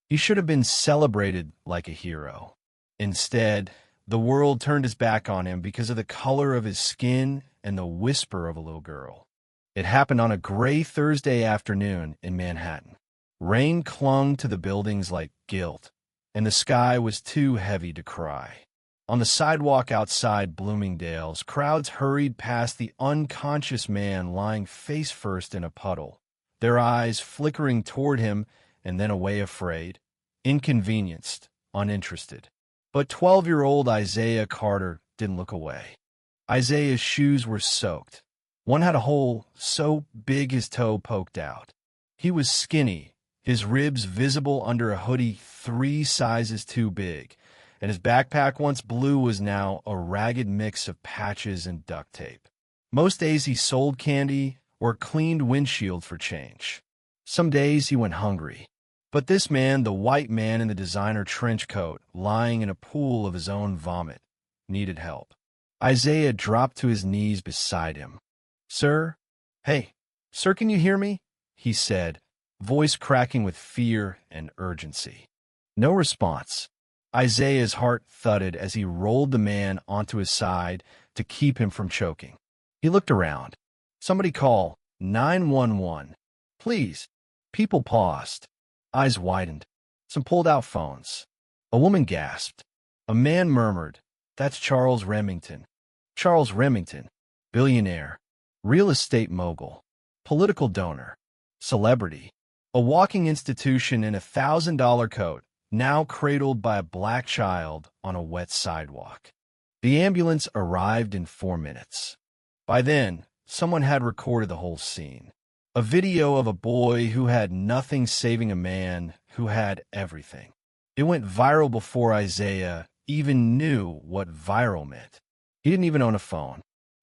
He should have been celebrated like a hero. Instead, the world turned its back on him because of the color of his skin and the whisper of a little girl. It happened on a gray Thursday afternoon in Manhattan. Rain clung to the buildings like guilt, and the sky was too heavy to cry. On the sidewalk outside Bloomingdale's, crowds hurried past the unconscious man lying face first in a puddle, their eyes flickering toward him and then away, afraid, inconvenienced, uninterested. But 12-year-old Isaiah Carter didn't look away. Isaiah's shoes were soaked. One had a hole so big his toe poked out. He was skinny, his ribs visible under a hoodie 3 sizes too big, and his backpack, once blue, was now a ragged mix of patches and duct tape. Most days he sold candy or cleaned windshield for change. Some days he went hungry. But this man, the white man in the designer trench coat, lying in a pool of his own vomit, needed help. Isaiah dropped to his knees beside him. "Sir? Hey, sir, can you hear me?" he said, voice cracking with fear and urgency. No response. Isaiah's heart thudded as he rolled the man onto his side to keep him from choking. He looked around. "Somebody call 911. Please." People paused. Eyes widened. Some pulled out phones. A woman gasped. A man murmured, "That's Charles Remington." Charles Remington, billionaire, real estate mogul, political donor, celebrity, a walking institution in a $1,000 coat, now cradled by a black child on a wet sidewalk. The ambulance arrived in 4 minutes. By then, someone had recorded the whole scene. A video of a boy who had nothing saving a man who had everything. It went viral before Isaiah even knew what viral meant. He didn't even own a phone.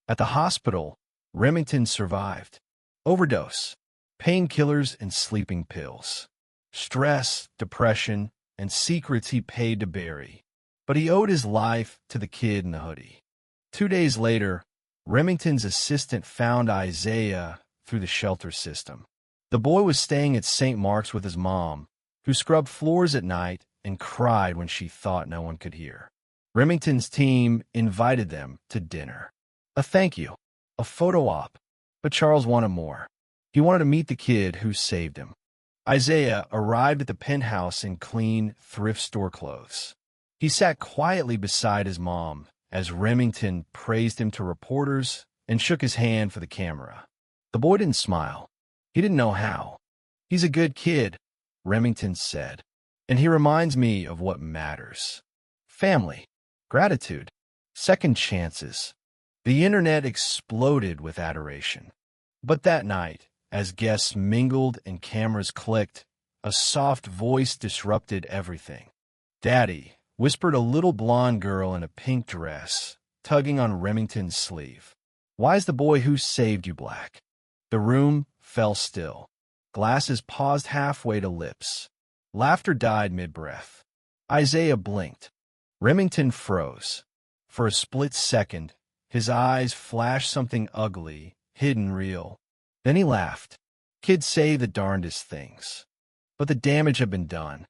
At the hospital, Remington survived. Overdose, painkillers and sleeping pills, stress, depression, and secrets he paid to bury. But he owed his life to the kid in the hoodie. 2 days later, Remington's assistant found Isaiah through the shelter system. The boy was staying at St. Mark's with his mom, who scrubbed floors at night and cried when she thought no one could hear. Remington's team invited them to dinner. A thank you, a photo op. But Charles wanted more. He wanted to meet the kid who saved him. Isaiah arrived at the penthouse in clean, thrift store clothes. He sat quietly beside his mom as Remington praised him to reporters and shook his hand for the camera. The boy didn't smile. He didn't know how. "He's a good kid," Remington said, "and he reminds me of what matters. Family, gratitude, second chances." The internet exploded with adoration. But that night, as guests mingled and cameras clicked, a soft voice disrupted everything. "Daddy," whispered a little blonde girl in a pink dress, tugging on Remington's sleeve. "Why is the boy who saved you black?" The room fell still. Glasses paused halfway to lips. Laughter died mid-breath. Isaiah blinked. Remington froze. For a split second, his eyes flashed something ugly, hidden real. Then he laughed. Kids say the darndest things. But the damage had been done.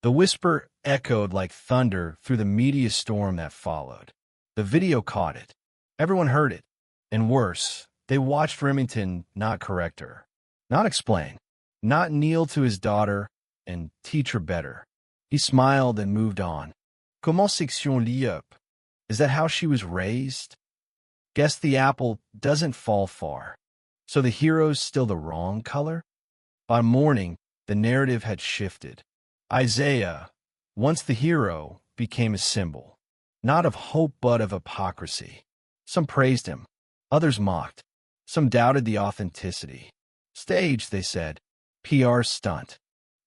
The whisper echoed like thunder through the media storm that followed. The video caught it. Everyone heard it. And worse, they watched Remington not correct her, not explain, not kneel to his daughter and teach her better. He smiled and moved on. Comment section-lie up? Is that how she was raised? Guess the apple doesn't fall far. So the hero's still the wrong color? By morning, the narrative had shifted. Isaiah, once the hero, became a symbol, not of hope but of hypocrisy. Some praised him. Others mocked. Some doubted the authenticity. Stage, they said. PR stunt.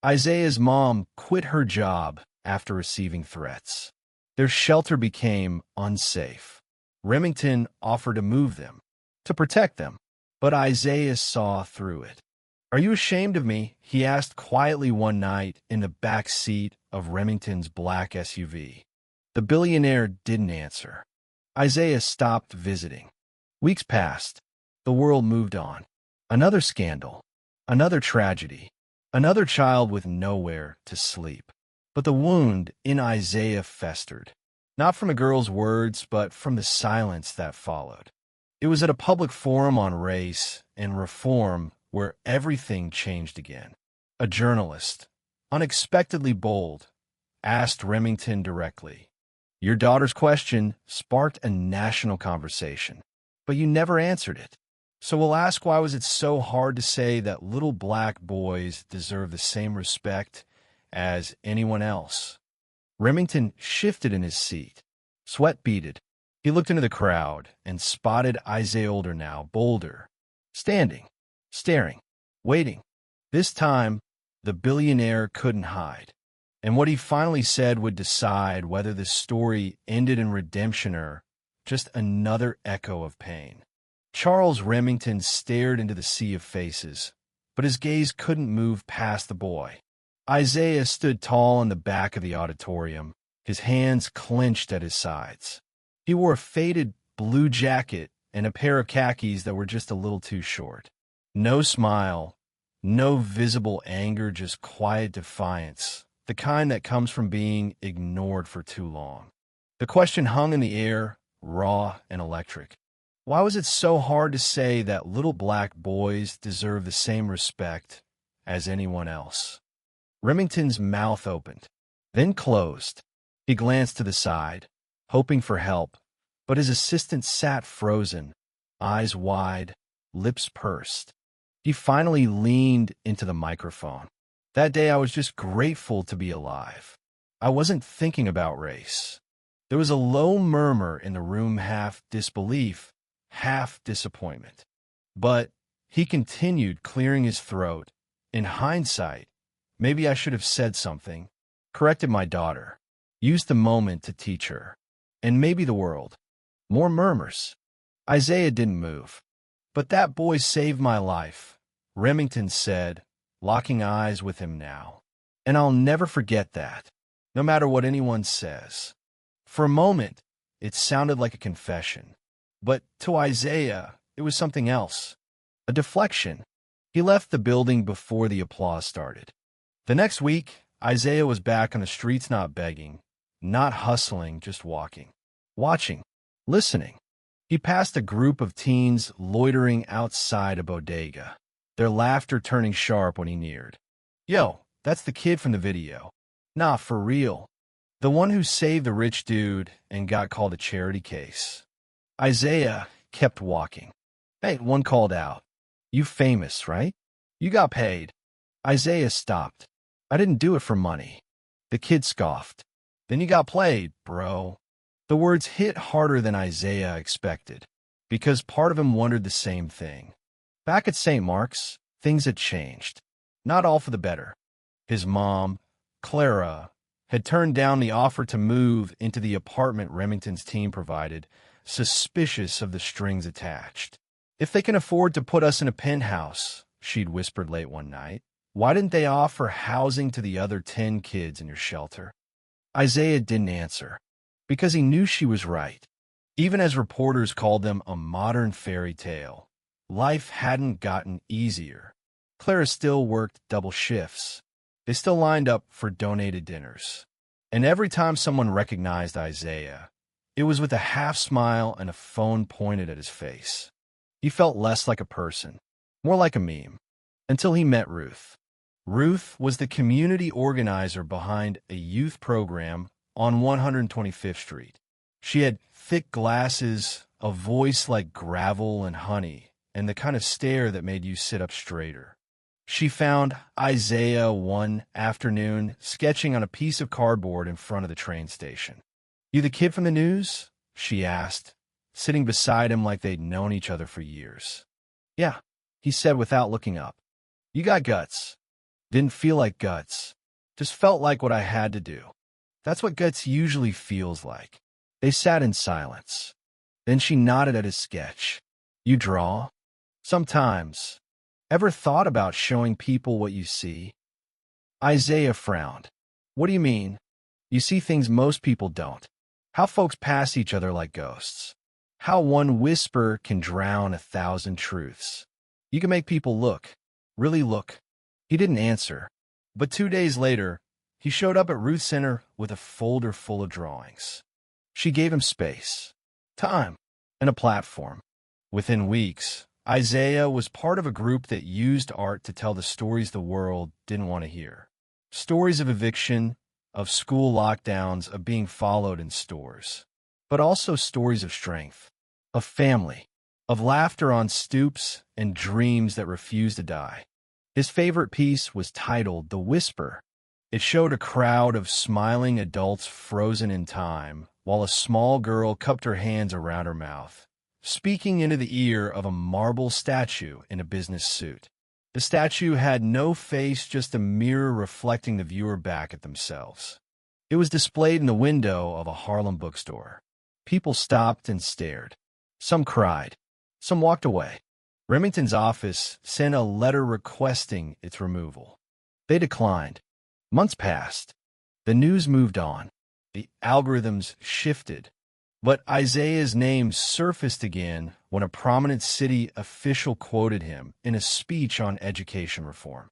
Isaiah's mom quit her job after receiving threats. Their shelter became unsafe. Remington offered to move them, to protect them, but Isaiah saw through it. "Are you ashamed of me?" he asked quietly one night in the back seat of Remington's black SUV. The billionaire didn't answer. Isaiah stopped visiting. Weeks passed. The world moved on. Another scandal. Another tragedy. Another child with nowhere to sleep. But the wound in Isaiah festered, not from the girl's words, but from the silence that followed. It was at a public forum on race and reform where everything changed again. A journalist, unexpectedly bold, asked Remington directly. Your daughter's question sparked a national conversation, but you never answered it. So we'll ask, why was it so hard to say that little black boys deserve the same respect as anyone else? Remington shifted in his seat. Sweat beaded. He looked into the crowd and spotted Isaiah, older now, bolder, standing, staring, waiting. This time, the billionaire couldn't hide. And what he finally said would decide whether the story ended in redemption or just another echo of pain. Charles Remington stared into the sea of faces, but his gaze couldn't move past the boy. Isaiah stood tall in the back of the auditorium, his hands clenched at his sides. He wore a faded blue jacket and a pair of khakis that were just a little too short. No smile, no visible anger, just quiet defiance, the kind that comes from being ignored for too long. The question hung in the air, raw and electric. Why was it so hard to say that little black boys deserve the same respect as anyone else? Remington's mouth opened, then closed. He glanced to the side, hoping for help, but his assistant sat frozen, eyes wide, lips pursed. He finally leaned into the microphone. That day I was just grateful to be alive. I wasn't thinking about race. There was a low murmur in the room, half disbelief, half disappointment. But he continued, clearing his throat. In hindsight, maybe I should have said something, corrected my daughter, used the moment to teach her, and maybe the world. More murmurs. Isaiah didn't move. But that boy saved my life, Remington said, locking eyes with him now. And I'll never forget that, no matter what anyone says. For a moment, it sounded like a confession. But to Isaiah, it was something else. A deflection. He left the building before the applause started. The next week, Isaiah was back on the streets, not begging, not hustling, just walking. Watching. Listening. He passed a group of teens loitering outside a bodega, their laughter turning sharp when he neared. Yo, that's the kid from the video. Nah, for real. The one who saved the rich dude and got called a charity case. Isaiah kept walking. Hey, one called out. You famous, right? You got paid. Isaiah stopped. I didn't do it for money. The kid scoffed. Then you got played, bro. The words hit harder than Isaiah expected, because part of him wondered the same thing. Back at St. Mark's, things had changed. Not all for the better. His mom, Clara, had turned down the offer to move into the apartment Remington's team provided, suspicious of the strings attached. If they can afford to put us in a penthouse, she'd whispered late one night, why didn't they offer housing to the other 10 kids in your shelter? Isaiah didn't answer, because he knew she was right. Even as reporters called them a modern fairy tale, life hadn't gotten easier. Clara still worked double shifts. They still lined up for donated dinners. And every time someone recognized Isaiah, it was with a half smile and a phone pointed at his face. He felt less like a person, more like a meme, until he met Ruth. Ruth was the community organizer behind a youth program on 125th Street. She had thick glasses, a voice like gravel and honey, and the kind of stare that made you sit up straighter. She found Isaiah one afternoon sketching on a piece of cardboard in front of the train station. You the kid from the news? She asked, sitting beside him like they'd known each other for years. Yeah, he said without looking up. You got guts. Didn't feel like guts. Just felt like what I had to do. That's what guts usually feels like. They sat in silence. Then she nodded at his sketch. You draw? Sometimes. Ever thought about showing people what you see? Isaiah frowned. What do you mean? You see things most people don't. How folks pass each other like ghosts. How one whisper can drown 1,000 truths. You can make people look, really look. He didn't answer, but 2 days later, he showed up at Ruth's Center with a folder full of drawings. She gave him space, time, and a platform. Within weeks, Isaiah was part of a group that used art to tell the stories the world didn't want to hear. Stories of eviction, of school lockdowns, of being followed in stores. But also stories of strength, of family, of laughter on stoops and dreams that refused to die. His favorite piece was titled The Whisper. It showed a crowd of smiling adults frozen in time, while a small girl cupped her hands around her mouth, speaking into the ear of a marble statue in a business suit. The statue had no face, just a mirror reflecting the viewer back at themselves. It was displayed in the window of a Harlem bookstore. People stopped and stared. Some cried. Some walked away. Remington's office sent a letter requesting its removal. They declined. Months passed. The news moved on. The algorithms shifted. But Isaiah's name surfaced again when a prominent city official quoted him in a speech on education reform.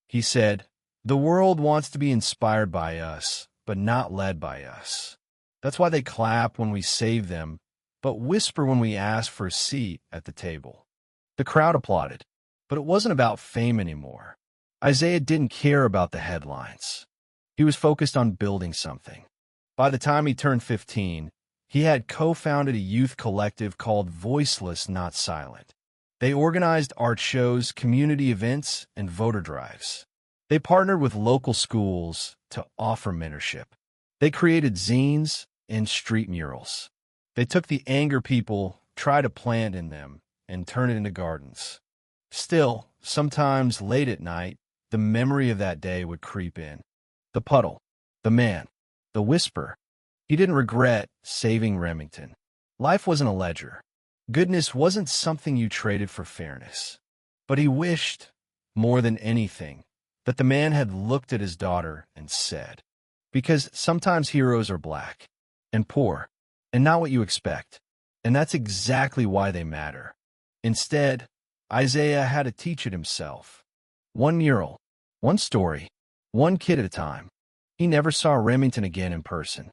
He said, "The world wants to be inspired by us, but not led by us. That's why they clap when we save them, but whisper when we ask for a seat at the table." The crowd applauded, but it wasn't about fame anymore. Isaiah didn't care about the headlines. He was focused on building something. By the time he turned 15, he had co-founded a youth collective called Voiceless Not Silent. They organized art shows, community events, and voter drives. They partnered with local schools to offer mentorship. They created zines and street murals. They took the anger people try to plant in them and turn it into gardens. Still, sometimes late at night, the memory of that day would creep in. The puddle, the man, the whisper. He didn't regret saving Remington. Life wasn't a ledger. Goodness wasn't something you traded for fairness. But he wished, more than anything, that the man had looked at his daughter and said, because sometimes heroes are black and poor and not what you expect. And that's exactly why they matter. Instead, Isaiah had to teach it himself. One mural, one story, one kid at a time. He never saw Remington again in person.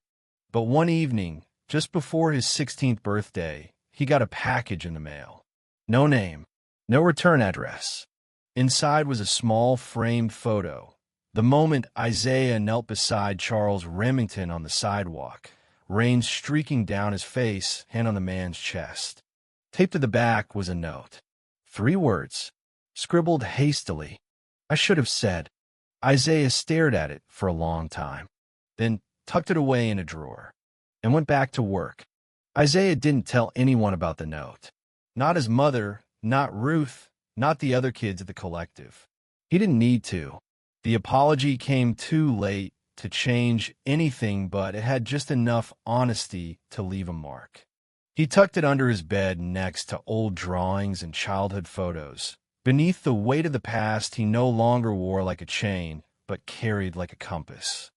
But one evening, just before his 16th birthday, he got a package in the mail. No name, no return address. Inside was a small framed photo. The moment Isaiah knelt beside Charles Remington on the sidewalk, rain streaking down his face, hand on the man's chest. Taped to the back was a note. 3 words, scribbled hastily. I should have said. Isaiah stared at it for a long time, then tucked it away in a drawer, and went back to work. Isaiah didn't tell anyone about the note. Not his mother, not Ruth, not the other kids at the collective. He didn't need to. The apology came too late to change anything, but it had just enough honesty to leave a mark. He tucked it under his bed next to old drawings and childhood photos. Beneath the weight of the past, he no longer wore like a chain, but carried like a compass.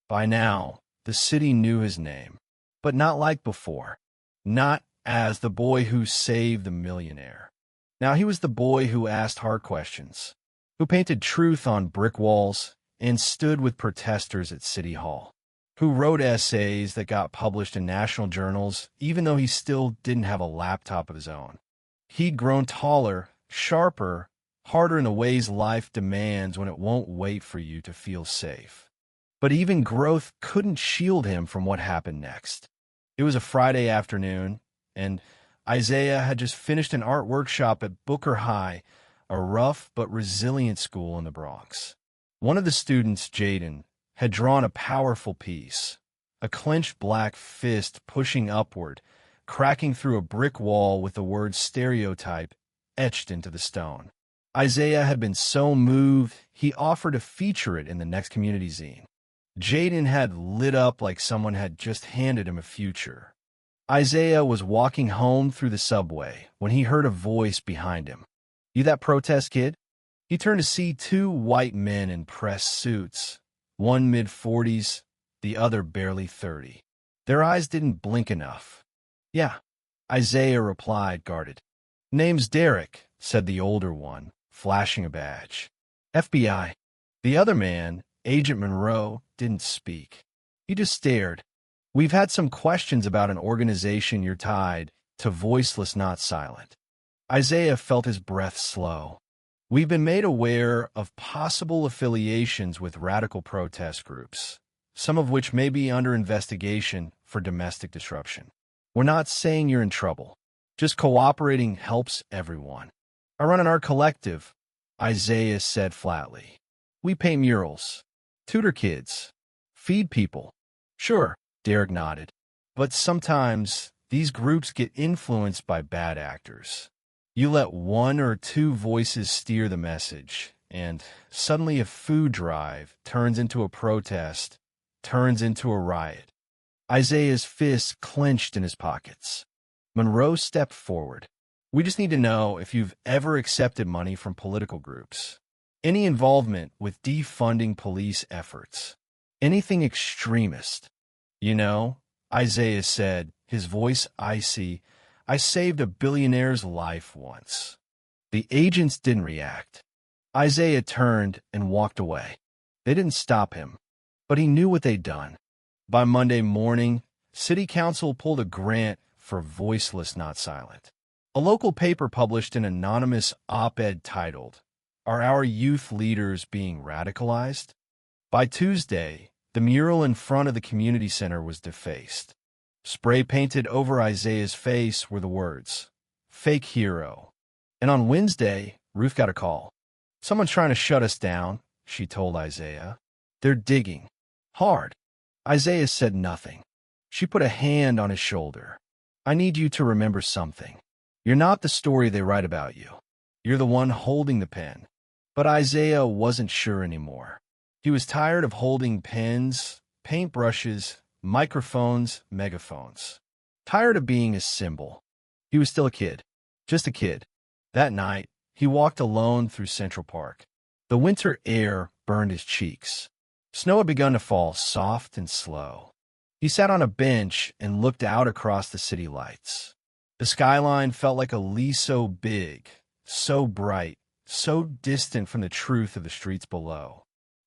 By now, the city knew his name, but not like before. Not as the boy who saved the millionaire. Now he was the boy who asked hard questions, who painted truth on brick walls and stood with protesters at City Hall, who wrote essays that got published in national journals even though he still didn't have a laptop of his own. He'd grown taller, sharper, harder in the ways life demands when it won't wait for you to feel safe. But even growth couldn't shield him from what happened next. It was a Friday afternoon, and Isaiah had just finished an art workshop at Booker High, a rough but resilient school in the Bronx. One of the students, Jaden, had drawn a powerful piece, a clenched black fist pushing upward, cracking through a brick wall with the word stereotype etched into the stone. Isaiah had been so moved, he offered to feature it in the next community zine. Jaden had lit up like someone had just handed him a future. Isaiah was walking home through the subway when he heard a voice behind him. "You that protest kid?" He turned to see 2 white men in pressed suits, one mid-40s, the other barely 30. Their eyes didn't blink enough. "Yeah," Isaiah replied, guarded. "Name's Derek," said the older one, flashing a badge. "FBI." The other man, Agent Monroe, didn't speak. He just stared. We've had some questions about an organization you're tied to, voiceless, not silent. Isaiah felt his breath slow. We've been made aware of possible affiliations with radical protest groups, some of which may be under investigation for domestic disruption. We're not saying you're in trouble. Just cooperating helps everyone. I run in our collective, Isaiah said flatly. We paint murals, tutor kids, feed people. Sure, Derek nodded. But sometimes these groups get influenced by bad actors. You let one or two voices steer the message, and suddenly a food drive turns into a protest, turns into a riot. Isaiah's fists clenched in his pockets. Monroe stepped forward. We just need to know if you've ever accepted money from political groups. Any involvement with defunding police efforts. Anything extremist. You know, Isaiah said, his voice icy, I saved a billionaire's life once. The agents didn't react. Isaiah turned and walked away. They didn't stop him, but he knew what they'd done. By Monday morning, City Council pulled a grant for Voiceless Not Silent. A local paper published an anonymous op-ed titled, Are Our Youth Leaders Being Radicalized? By Tuesday, the mural in front of the community center was defaced. Spray painted over Isaiah's face were the words, Fake Hero. And on Wednesday, Ruth got a call. Someone's trying to shut us down, she told Isaiah. They're digging. Hard. Isaiah said nothing. She put a hand on his shoulder. I need you to remember something. You're not the story they write about you. You're the one holding the pen. But Isaiah wasn't sure anymore. He was tired of holding pens, paintbrushes, microphones, megaphones. Tired of being a symbol. He was still a kid. Just a kid. That night, he walked alone through Central Park. The winter air burned his cheeks. Snow had begun to fall, soft and slow. He sat on a bench and looked out across the city lights. The skyline felt like a leaf so big, so bright, so distant from the truth of the streets below.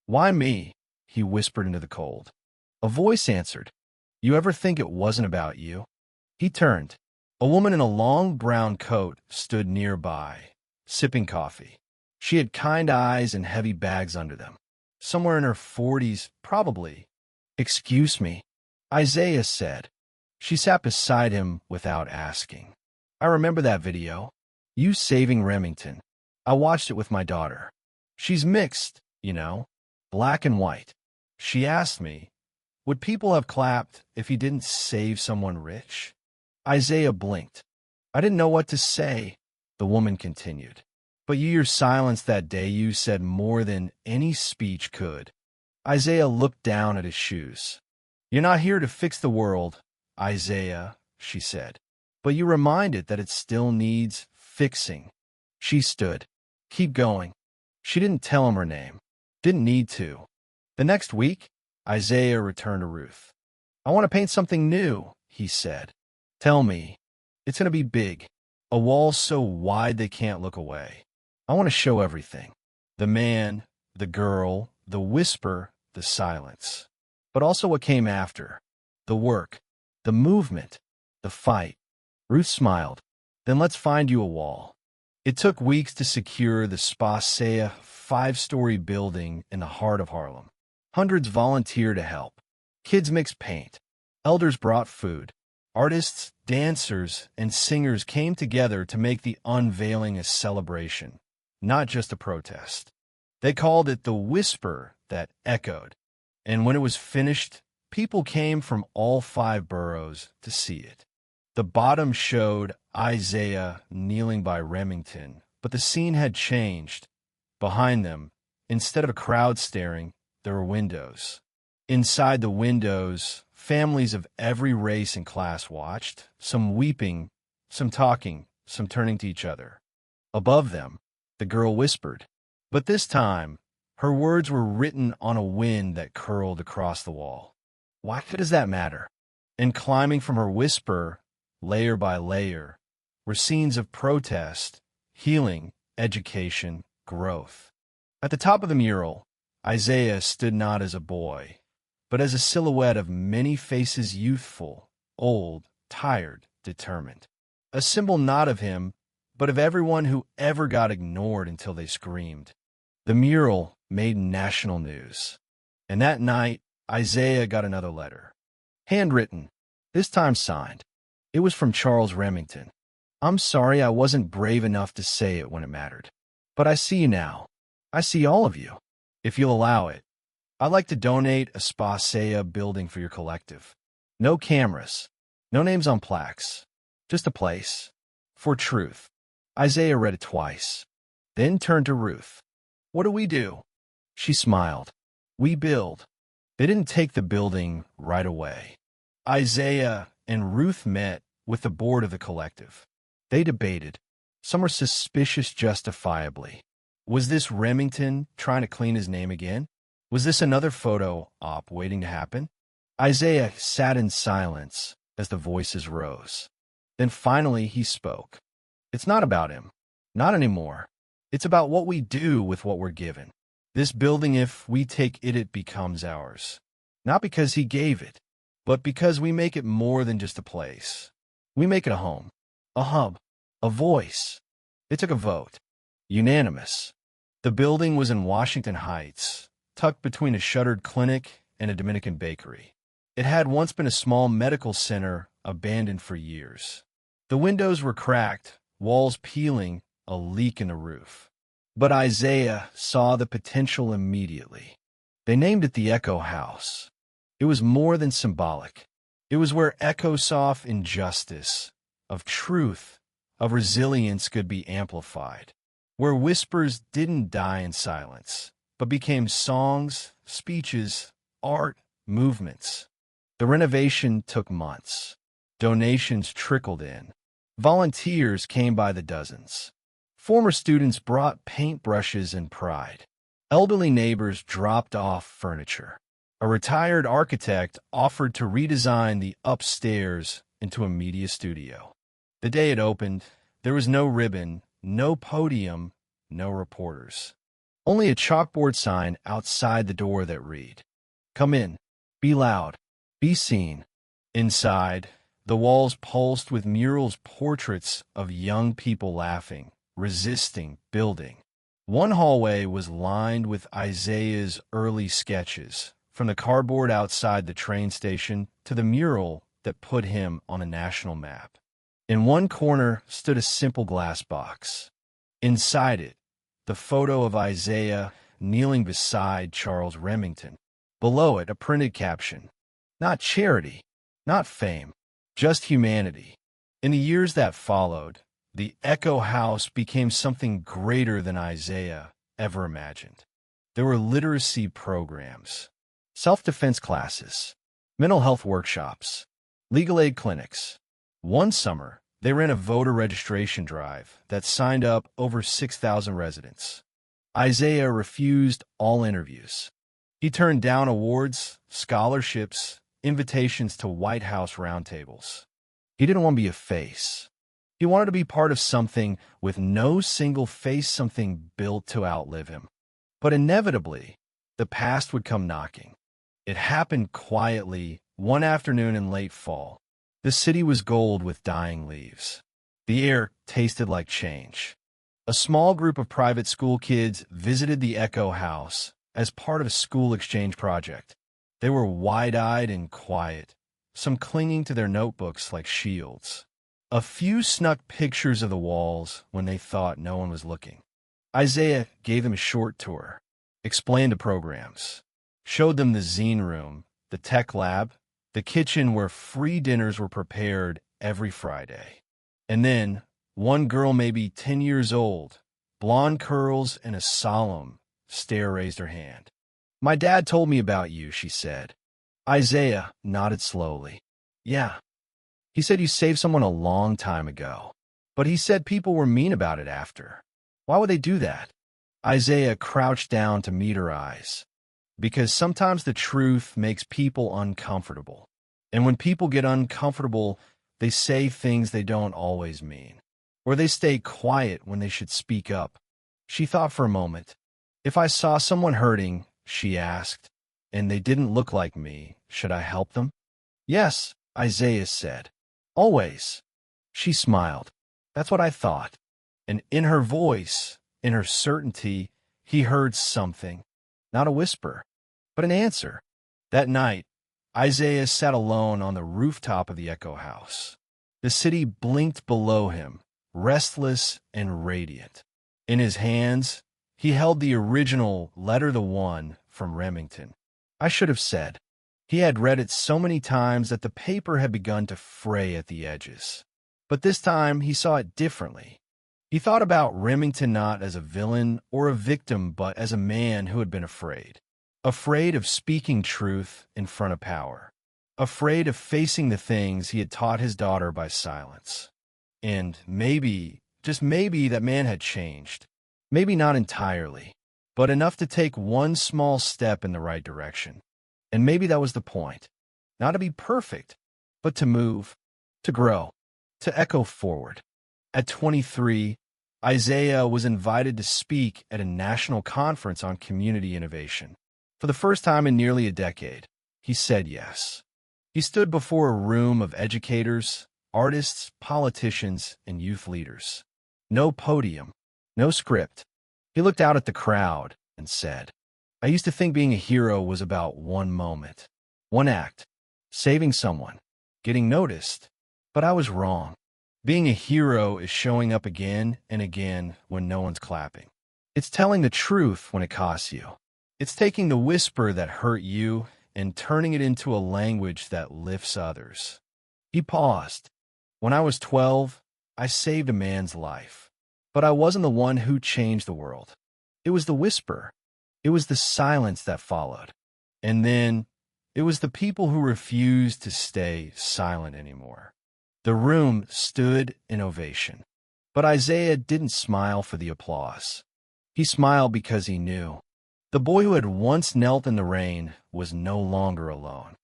Why me? He whispered into the cold. A voice answered. You ever think it wasn't about you? He turned. A woman in a long brown coat stood nearby, sipping coffee. She had kind eyes and heavy bags under them. Somewhere in her 40s, probably. Excuse me, Isaiah said. She sat beside him without asking. I remember that video. You saving Remington. I watched it with my daughter. She's mixed, you know, black and white. She asked me, would people have clapped if he didn't save someone rich? Isaiah blinked. I didn't know what to say, the woman continued. But your silence that day, you said more than any speech could. Isaiah looked down at his shoes. You're not here to fix the world, Isaiah, she said. But you reminded that it still needs fixing. She stood. Keep going. She didn't tell him her name. Didn't need to. The next week, Isaiah returned to Ruth. I want to paint something new, he said. Tell me. It's going to be big. A wall so wide they can't look away. I want to show everything. The man, the girl, the whisper, the silence. But also what came after. The work, the movement, the fight. Ruth smiled. Then let's find you a wall. It took weeks to secure the Spasea 5-story building in the heart of Harlem. Hundreds volunteered to help. Kids mixed paint. Elders brought food. Artists, dancers, and singers came together to make the unveiling a celebration, not just a protest. They called it the whisper that echoed. And when it was finished, people came from all 5 boroughs to see it. The bottom showed Isaiah kneeling by Remington, but the scene had changed. Behind them, instead of a crowd staring, there were windows. Inside the windows, families of every race and class watched, some weeping, some talking, some turning to each other. Above them, the girl whispered, but this time, her words were written on a wind that curled across the wall. Why does that matter? And climbing from her whisper, layer by layer, were scenes of protest, healing, education, growth. At the top of the mural, Isaiah stood not as a boy, but as a silhouette of many faces, youthful, old, tired, determined. A symbol not of him, but of everyone who ever got ignored until they screamed. The mural made national news. And that night, Isaiah got another letter. Handwritten, this time signed. It was from Charles Remington. I'm sorry I wasn't brave enough to say it when it mattered. But I see you now. I see all of you. If you'll allow it, I'd like to donate a Spasea building for your collective. No cameras, no names on plaques, just a place. For truth. Isaiah read it twice, then turned to Ruth. What do we do? She smiled. We build. They didn't take the building right away. Isaiah and Ruth met with the board of the collective. They debated. Some were suspicious justifiably. Was this Remington trying to clean his name again? Was this another photo op waiting to happen? Isaiah sat in silence as the voices rose. Then finally he spoke. It's not about him. Not anymore. It's about what we do with what we're given. This building, if we take it, it becomes ours. Not because he gave it, but because we make it more than just a place. We make it a home, a hub, a voice. It took a vote. Unanimous. The building was in Washington Heights, tucked between a shuttered clinic and a Dominican bakery. It had once been a small medical center abandoned for years. The windows were cracked, walls peeling, a leak in the roof. But Isaiah saw the potential immediately. They named it the Echo House. It was more than symbolic. It was where echoes of injustice, of truth, of resilience could be amplified. Where whispers didn't die in silence, but became songs, speeches, art, movements. The renovation took months. Donations trickled in. Volunteers came by the dozens. Former students brought paintbrushes and pride. Elderly neighbors dropped off furniture. A retired architect offered to redesign the upstairs into a media studio. The day it opened, there was no ribbon, no podium, no reporters. Only a chalkboard sign outside the door that read, "Come in, be loud, be seen." Inside, the walls pulsed with murals, portraits of young people laughing, resisting, building. One hallway was lined with Isaiah's early sketches, from the cardboard outside the train station to the mural that put him on a national map. In one corner stood a simple glass box. Inside it, the photo of Isaiah kneeling beside Charles Remington. Below it, a printed caption, "Not charity, not fame, just humanity." In the years that followed, the Echo House became something greater than Isaiah ever imagined. There were literacy programs, self-defense classes, mental health workshops, legal aid clinics. One summer, they ran a voter registration drive that signed up over 6,000 residents. Isaiah refused all interviews. He turned down awards, scholarships, invitations to White House roundtables. He didn't want to be a face. He wanted to be part of something with no single face, something built to outlive him. But inevitably, the past would come knocking. It happened quietly one afternoon in late fall. The city was gold with dying leaves. The air tasted like change. A small group of private school kids visited the Echo House as part of a school exchange project. They were wide-eyed and quiet, some clinging to their notebooks like shields. A few snuck pictures of the walls when they thought no one was looking. Isaiah gave them a short tour, explained the programs, showed them the zine room, the tech lab, the kitchen where free dinners were prepared every Friday. And then, one girl, maybe 10 years old, blonde curls and a solemn stare, raised her hand. "My dad told me about you," she said. Isaiah nodded slowly. "Yeah. He said you saved someone a long time ago. But he said people were mean about it after. Why would they do that?" Isaiah crouched down to meet her eyes. Because sometimes the truth makes people uncomfortable. And when people get uncomfortable, they say things they don't always mean. Or they stay quiet when they should speak up. She thought for a moment. If I saw someone hurting, she asked. And they didn't look like me. Should I help them? Yes, Isaiah said. Always. She smiled. That's what I thought. And in her voice, in her certainty, he heard something. Not a whisper, but an answer. That night, Isaiah sat alone on the rooftop of the Echo House. The city blinked below him, restless and radiant. In his hands, he held the original Letter the One from Remington. I should have said. He had read it so many times that the paper had begun to fray at the edges. But this time he saw it differently. He thought about Remington not as a villain or a victim, but as a man who had been afraid. Afraid of speaking truth in front of power. Afraid of facing the things he had taught his daughter by silence. And maybe, just maybe, that man had changed. Maybe not entirely, but enough to take one small step in the right direction. And maybe that was the point. Not to be perfect, but to move, to grow, to echo forward. At 23, Isaiah was invited to speak at a national conference on community innovation. For the first time in nearly a decade, he said yes. He stood before a room of educators, artists, politicians, and youth leaders. No podium, no script. He looked out at the crowd and said, I used to think being a hero was about one moment, one act, saving someone, getting noticed. But I was wrong. Being a hero is showing up again and again when no one's clapping. It's telling the truth when it costs you. It's taking the whisper that hurt you and turning it into a language that lifts others. He paused. When I was 12, I saved a man's life. But I wasn't the one who changed the world. It was the whisper. It was the silence that followed. And then it was the people who refused to stay silent anymore. The room stood in ovation. But Isaiah didn't smile for the applause. He smiled because he knew. The boy who had once knelt in the rain was no longer alone.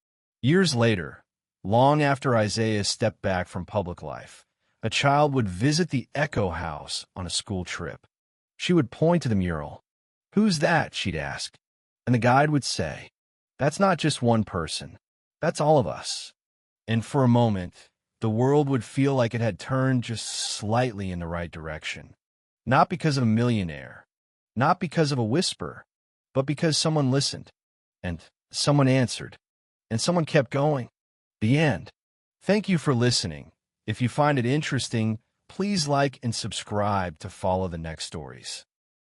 Years later, long after Isaiah stepped back from public life, a child would visit the Echo House on a school trip. She would point to the mural. Who's that? She'd ask. And the guide would say, that's not just one person. That's all of us. And for a moment, the world would feel like it had turned just slightly in the right direction. Not because of a millionaire, not because of a whisper, but because someone listened, and someone answered, and someone kept going. The end. Thank you for listening. If you find it interesting, please like and subscribe to follow the next stories.